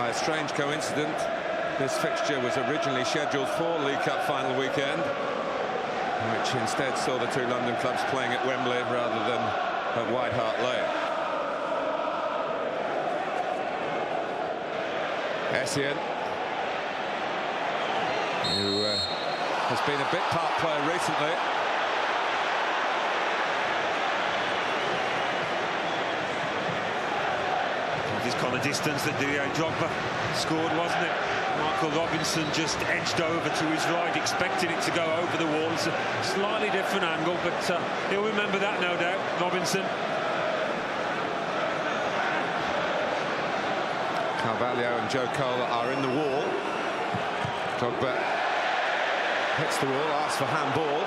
By a strange coincidence, this fixture was originally scheduled for League Cup final weekend, which instead saw the two London clubs playing at Wembley rather than at White Hart Lane. Essien, who has been a bit part player recently. This kind of distance that Didier Drogba scored, wasn't it? Michael Robinson just edged over to his right, expecting it to go over the wall. It's a slightly different angle, but he'll remember that, no doubt, Robinson. Carvalho and Joe Cole are in the wall. Drogba hits the wall, asks for handball.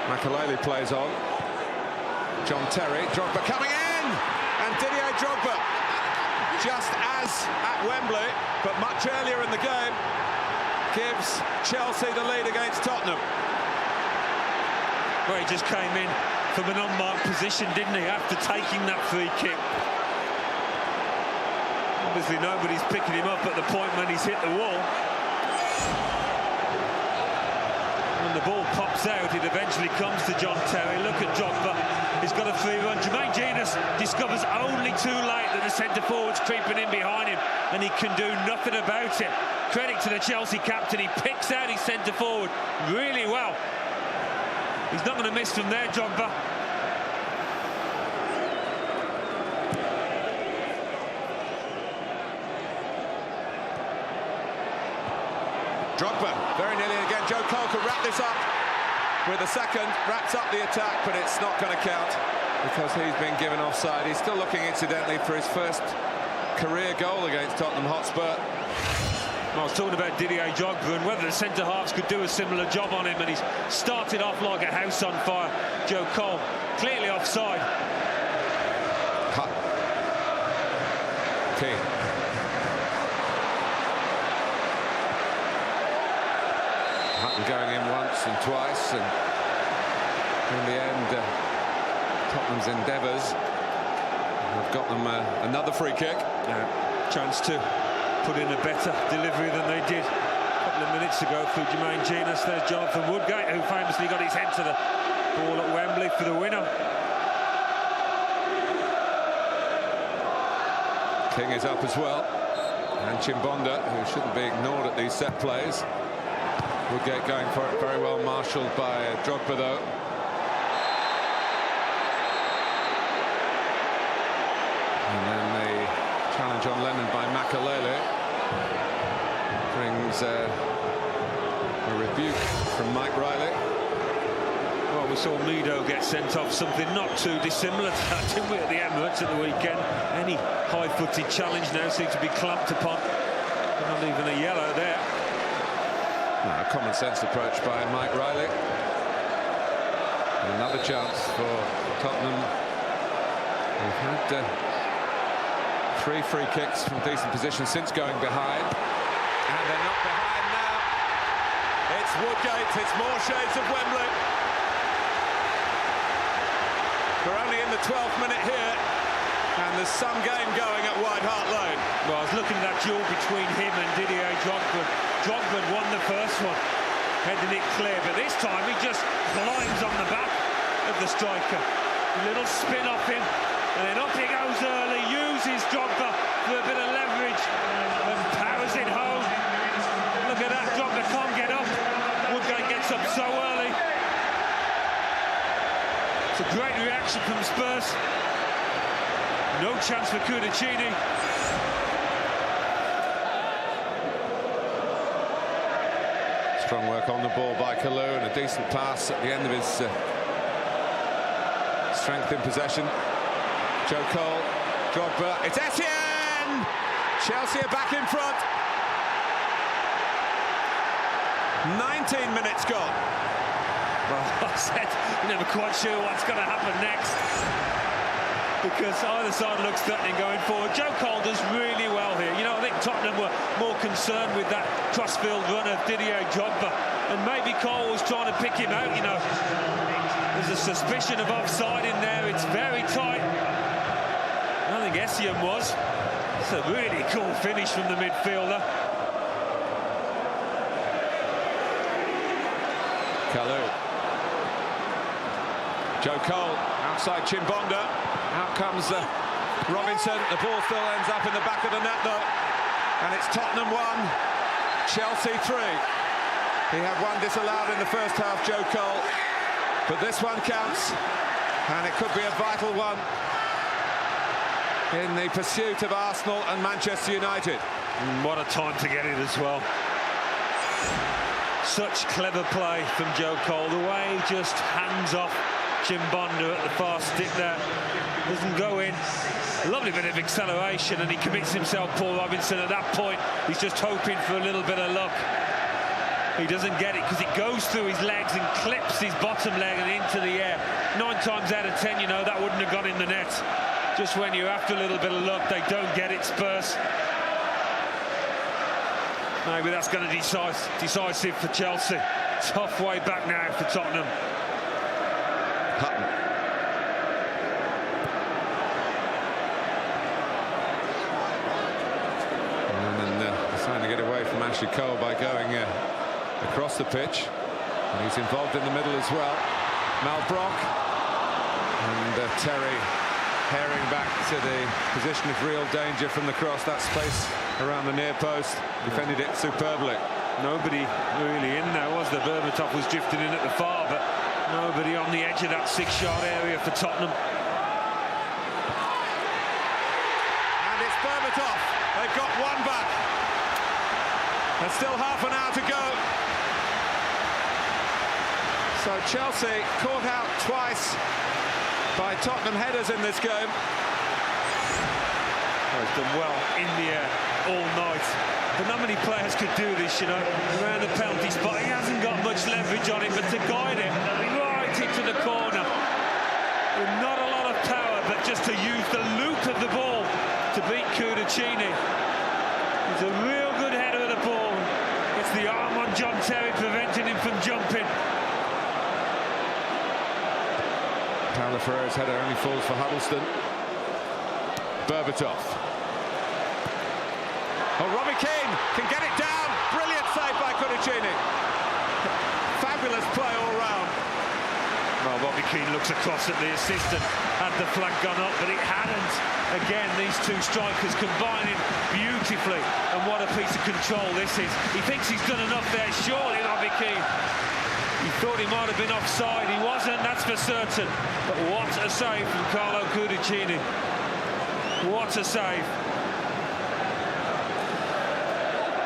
Makelele plays on. John Terry, Drogba coming in! And Didier Drogba, just as at Wembley, but much earlier in the game, gives Chelsea the lead against Tottenham. Well, he just came in from an unmarked position, didn't he, after taking that free kick. Obviously, nobody's picking him up at the point when he's hit the wall. When the ball pops out, it eventually comes to John Terry. Look at Drogba. He's got a free run. Jermaine Jenas discovers only too late that the centre-forward's creeping in behind him, and he can do nothing about it. Credit to the Chelsea captain. He picks out his centre-forward really well. He's not going to miss from there, Drogba. Drogba, very nearly again. Joe Cole could wrap this up with a second, wraps up the attack, but it's not going to count because he's been given offside. He's still looking, incidentally, for his first career goal against Tottenham Hotspur. I was talking about Didier Drogba and whether the centre-halves could do a similar job on him, and he's started off like a house on fire. Joe Cole, clearly offside. Cut. King. Hutton going in once and twice, and in the end, Tottenham's endeavours have got them another free kick. Chance to put in a better delivery than they did a couple of minutes ago through Jermaine Jenas. There's Jonathan Woodgate, who famously got his head to the ball at Wembley for the winner. King is up as well, and Chimbonda, who shouldn't be ignored at these set plays. Woodgate going for it, very well marshalled by Drogba, though. And then the challenge on Lennon by Makelele brings a rebuke from Mike Riley. Well, we saw Mido get sent off, something not too dissimilar to that, didn't we, at the Emirates at the weekend. Any high-footed challenge now seems to be clamped upon. Not even a yellow there. No, a common sense approach by Mike Riley. And another chance for Tottenham. They've had 3 free kicks from decent positions since going behind. And they're not behind now. It's Woodgate, it's more shades of Wembley. We're only in the 12th minute here, and there's some game going at White Hart Lane. Well, I was looking at that duel between him and Didier Drogba. Drogba won the first one, heading it clear, but this time he just climbs on the back of the striker. A little spin off him, and then up he goes early, uses Drogba for a bit of leverage, and powers it home. Look at that, Drogba can't get up. Woodgate gets up so early. It's a great reaction from Spurs. No chance for Cudicini. Strong work on the ball by Kalou, and a decent pass at the end of his strength in possession. Joe Cole, Drogba, it's Essien! Chelsea are back in front. 19 minutes gone. Well, I said, you're never quite sure what's going to happen next, because either side looks threatening going forward. Joe Cole does really well here. You know, I think Tottenham were more concerned with that crossfield run of Didier Drogba, and maybe Cole was trying to pick him out, you know. There's a suspicion of offside in there. It's very tight. I don't think Essien was. It's a really cool finish from the midfielder. Kalu. Joe Cole outside Chimbonda. Out comes Robinson. The ball still ends up in the back of the net though. And it's Tottenham 1, Chelsea 3. He had one disallowed in the first half, Joe Cole. But this one counts. And it could be a vital one in the pursuit of Arsenal and Manchester United. What a time to get it as well. Such clever play from Joe Cole. The way he just hands off Chimbonda at the far stick there. Doesn't go in. A lovely bit of acceleration, and he commits himself, Paul Robinson. At that point, he's just hoping for a little bit of luck. He doesn't get it because it goes through his legs and clips his bottom leg and into the air. 9 times out of 10, you know, that wouldn't have gone in the net. Just when you're after a little bit of luck, they don't get it, Spurs. Maybe that's going to be decisive for Chelsea. Tough way back now for Tottenham. Hutton. And then trying to get away from Ashley Cole by going across the pitch. And he's involved in the middle as well. Malbrook. And Terry herring back to the position of real danger from the cross. That space around the near post, defended it superbly. Nobody really in there, was there? Berbatov was drifting in at the far, but nobody on the edge of that 6-yard area for Tottenham. And it's Berbatov. They've got one back. There's still half an hour to go. So Chelsea caught out twice by Tottenham headers in this game. Oh, he's done well in the air all night. But not many players could do this, you know, around the penalty spot. He hasn't got much leverage on it, but to guide it right into the corner with not a lot of power, but just to use the loop of the ball to beat Cudicini. He's a real good header of the ball. It's the arm on John Terry preventing him from jumping. Paulo Ferreira's header only falls for Huddleston. Berbatov. Oh, Robbie Keane can get it down. Brilliant save by Cudicini. Fabulous play all round. Well, Robbie Keane looks across at the assistant. Had the flank gone up, but it hadn't. Again, these two strikers combining beautifully. And what a piece of control this is. He thinks he's done enough there, surely, Robbie Keane. He thought he might have been offside. He wasn't, that's for certain. But what a save from Carlo Cudicini. What a save.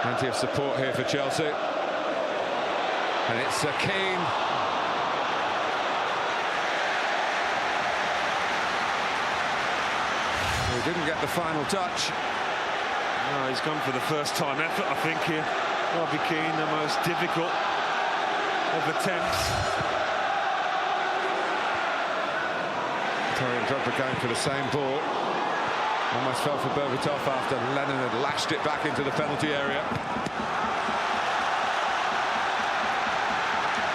Plenty of support here for Chelsea. And it's Keane. He didn't get the final touch. No, he's gone for the first time effort, I think, here. Robbie Keane, the most difficult of attempts. Torre and Drogba going for the same ball. Almost fell for Berbatov after Lennon had lashed it back into the penalty area.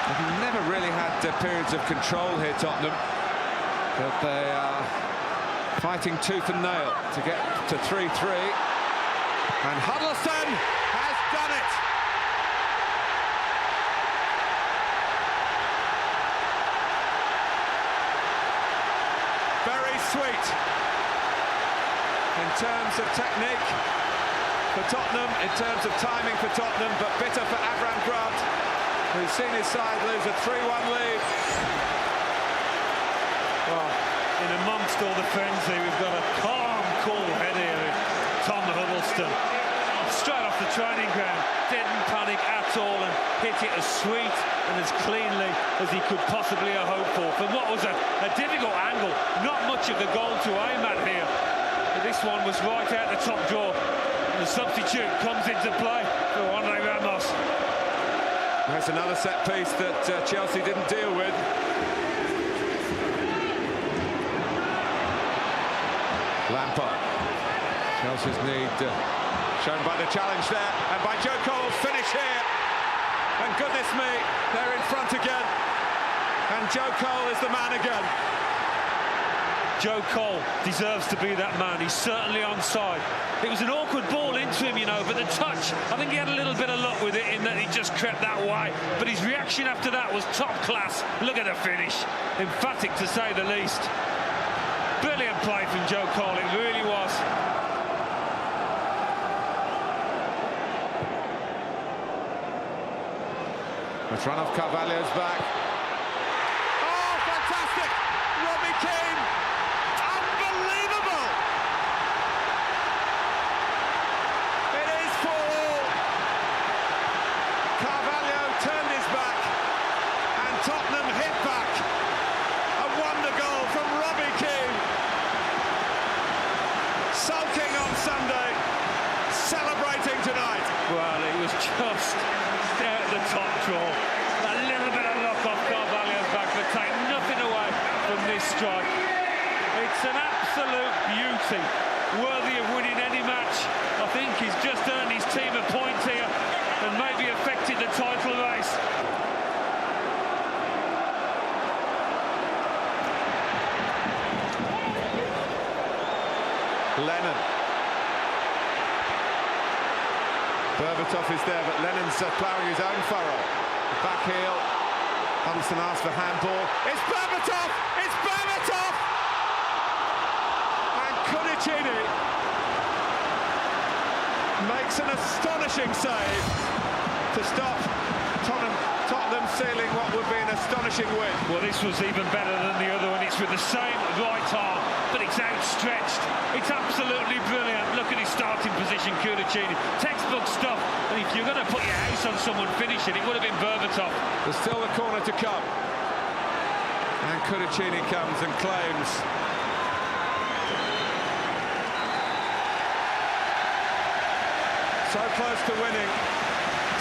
They've never really had periods of control here, Tottenham. But they are fighting tooth and nail to get to 3-3. And Huddleston has done it. Very sweet in terms of technique for Tottenham, in terms of timing for Tottenham, but bitter for Avram Grant, who's seen his side lose a 3-1 lead. Well, in amongst all the frenzy, we've got a calm, cool head here in Tom Huddleston. Straight off the training ground, didn't panic at all and hit it as sweet and as cleanly as he could possibly have hoped for. From what was a difficult angle, not much of the goal to aim at here. But this one was right out the top drawer. And the substitute comes into play for Andre Ramos. There's another set piece that Chelsea didn't deal with. Lampard. Chelsea's need shown by the challenge there and by Joe Cole's finish here. And goodness me, they're in front again. And Joe Cole is the man again. Joe Cole deserves to be that man. He's certainly onside. It was an awkward ball into him, you know, but the touch, I think he had a little bit of luck with it in that he just crept that way. But his reaction after that was top class. Look at the finish. Emphatic, to say the least. Brilliant play from Joe Cole, it really was. Matranov Carvalho's back. Oh, fantastic! Robbie Keane! Unbelievable! It is 4-all. Carvalho turned his back and Tottenham hit back. A wonder goal from Robbie Keane. Sulking on Sunday, celebrating tonight. Well, it was just there at the top draw. A little bit of luck off Carvalho's back, but take nothing away from this strike. It's an absolute beauty, worthy of winning any match. I think he's just earned his team a point here and maybe affected the title race. Lennon. Berbatov is there, but Lennon's ploughing his own furrow. Back heel. Huddleston asks for handball. It's Berbatov! It's Berbatov! And Cudicini makes an astonishing save to stop Tottenham sealing what would be an astonishing win. Well, this was even better than the other one. It's with the same right arm, but it's outstretched. It's absolutely brilliant. Look at his starting position, Cudicini. Textbook stuff. And if you're going to put your house on someone finishing, it would have been Berbatov. There's still the corner to come. And Cudicini comes and claims. So close to winning,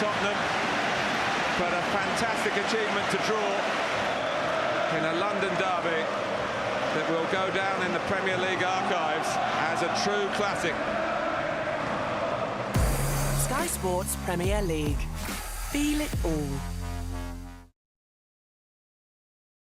Tottenham. But a fantastic achievement to draw in a London derby that will go down in the Premier League archives as a true classic. Sky Sports Premier League. Feel it all.